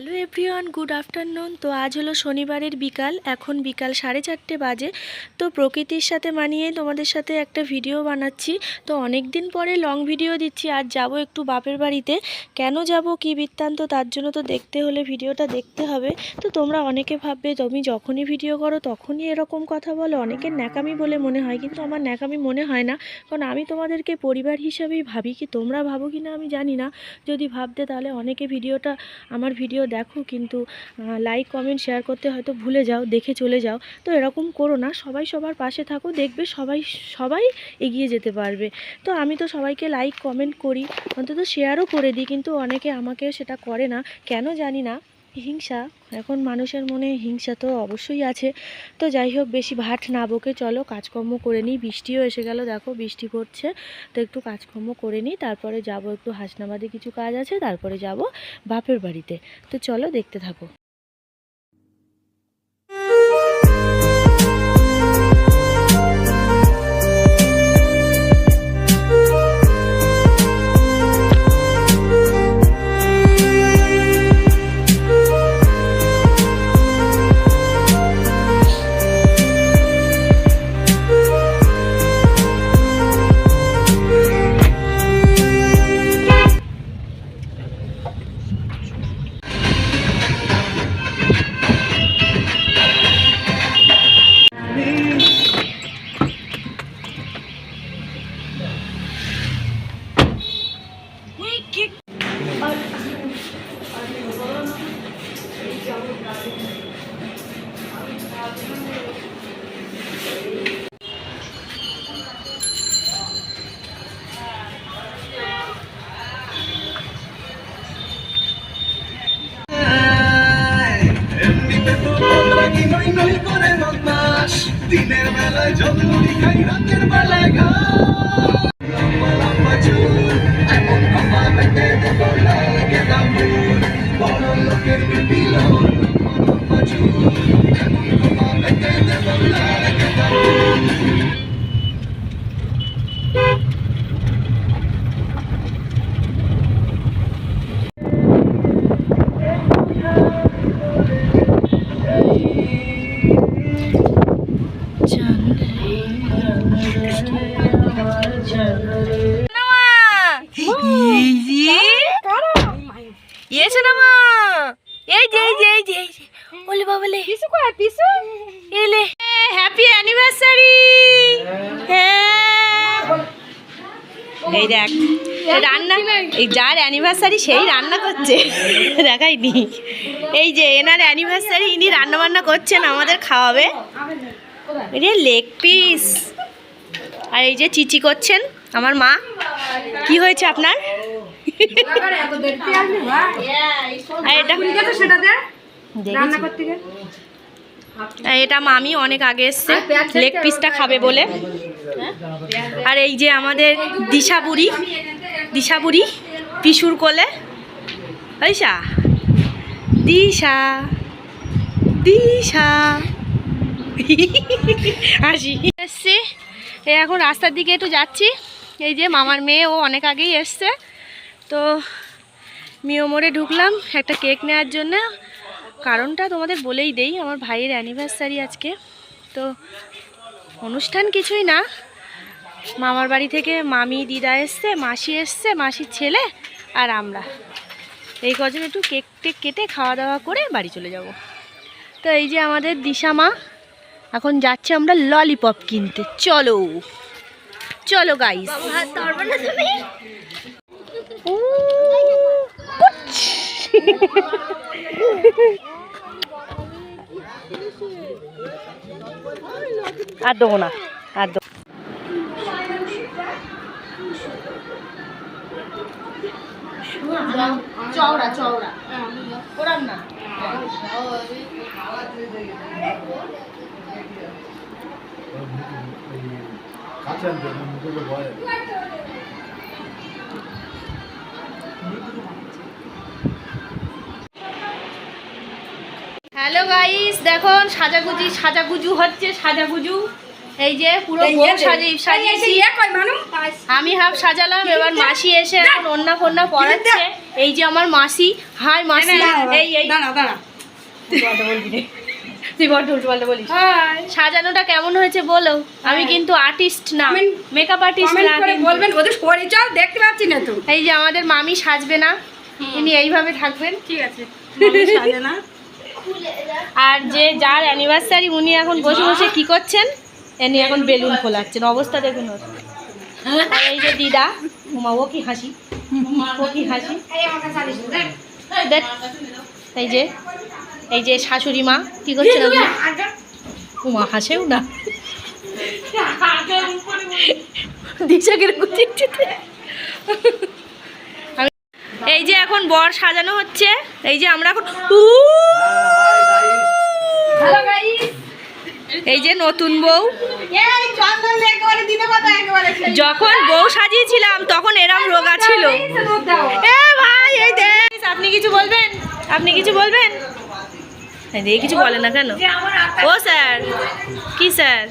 Hello everyone, good afternoon. তো আজ হলো শনিবারের বিকাল, এখন বিকাল 4:30 বাজে। তো প্রকৃতির সাথে মানিয়ে তোমাদের সাথে একটা ভিডিও বানাচ্ছি। তো অনেক দিন পরে লং ভিডিও দিচ্ছি। আজ যাব একটু বাপের বাড়িতে। কেন যাব, কী বৃত্তান্ত, তার জন্য তো দেখতে হলে ভিডিওটা দেখতে হবে। তো তোমরা অনেকে ভাববে তুমি যখনই ভিডিও করো তখনই এরকম কথা বলো, অনেকের ন্যাকামি বলে মনে হয়, কিন্তু আমার ন্যাকামি মনে হয় না। কারণ আমি তোমাদেরকে পরিবার হিসাবেই ভাবি। কি তোমরা ভাবো কি না আমি জানি না। যদি ভাবতে তাহলে অনেকে আমার ভিডিও দেখো, কিন্তু লাইক কমেন্ট শেয়ার করতে হয়তো ভুলে যাও, দেখে চলে যাও। তো এরকম করো না, সবাই সবার পাশে থাকো, দেখবে সবাই সবাই এগিয়ে যেতে পারবে। তো আমি তো সবাইকে লাইক কমেন্ট করি, অন্তত শেয়ারও করে দিই, কিন্তু অনেকে আমাকে সেটা করে না, কেন জানি না। হিংসা, এখন মানুষের মনে হিংসা তো অবশ্যই আছে। তো যাই হোক, বেশি ভাট না বকে চলো কাজকর্ম করে নিই। বৃষ্টিও এসে গেল, দেখো বৃষ্টি পড়ছে। তো একটু কাজকর্ম করে নিই, তারপরে যাব একটু হাসনাবাদে, কিছু কাজ আছে, তারপরে যাব বাপের বাড়িতে। তো চলো দেখতে থাকো। দিনের বেলায় জন্মনি খাই, রাতের বেলায় লম্বা লম্বা চুল, এমন কমা পেটে দেব লাগে দামুর, বড় লোকের বিপিল লম্বা চুল, এমন কমা পেটে দেব লাগে দামুর। Happy anniversary. এই দেখ রান্না, এই যার অ্যানিভার্সারি সেই রান্না করছে, দেখাইনি। এই যে এনার অ্যানিভার্সারি, ইনি রান্না বান্না করছেন, আমাদের খাওয়াবে। রে লেগ পিস। আর এই যে চিচি করছেন আমার মা। কি হয়েছে আপনার? এটা মামি অনেক আগে এসছে লেগ পিসটা খাবে বলে। আর এই যে আমাদের দিশাবুড়ি পিসুর কোলে। দিশা দিশা দিশা হাসি এসছি। এই এখন রাস্তার দিকে একটু যাচ্ছি। এই যে মামার মেয়ে, ও অনেক আগেই এসছে। তো মিও মোড়ে ঢুকলাম একটা কেক নেওয়ার জন্য। কারণটা তোমাদের বলেই দেই, আমার ভাইয়ের অ্যানিভার্সারি আজকে। তো অনুষ্ঠান কিছুই না, মামার বাড়ি থেকে মামি দিদা এসছে, মাসি এসছে, মাসির ছেলে আর আমরা এই কজন একটু কেক টেক কেটে খাওয়া দাওয়া করে বাড়ি চলে যাব। তো এই যে আমাদের দিশা মা, এখন যাচ্ছে আমরা ললিপপ কিনতে। চলো চলো গাইস। আর দেবো না, আর দেবো। চওড়া চওড়া ওরাম না। হ্যালো গাইস, দেখুন সাজাগুজু হচ্ছে, সাজাগুজু। এই যে পুরো সাজিয়েছি, আমি হাফ সাজালাম, এবার মাসি এসে এখন ওন্না ফোন্না পরাচ্ছে। এই যে আমার মাসি, হাই মাসি। এই এই দাঁড়া তুই বড় উল্টো বলিস। সাজানোটা কেমন হয়েছে বলো। আমি কিন্তু আর্টিস্ট না, মেকআপ আর্টিস্ট না, বলবেন ওদের পরিচয় দেখতে পাচ্ছি না তো। এই যে আমাদের মামি সাজবে না, ইনি এইভাবে থাকবেন। ঠিক আছে সাজে না। আর যে যার অ্যানিভার্সারি উনি এখন বসে বসে কি করছেন, এনি এখন বেলুন ফোলাচ্ছেন, অবস্থা দেখুন ওর। আর এই যে দিদা, উমা ও কি হাসি, ও কি হাসি দেখ। এই যে শাশুড়ি মা কি করছেন আপনি? উমা হাসেও না, দিশাকে এই যে এখন বর সাজানো হচ্ছে। এই যে আমরা এখন এই যে নতুন বউ, যখন বউ সাজিয়েছিলাম তখন এরম রোগা ছিল। এ ভাই এই দেখ, আপনি কিছু বলবেন? আপনি কিছু বলবেন? এই কিছু বলে না কেন? ও স্যার, কি স্যার?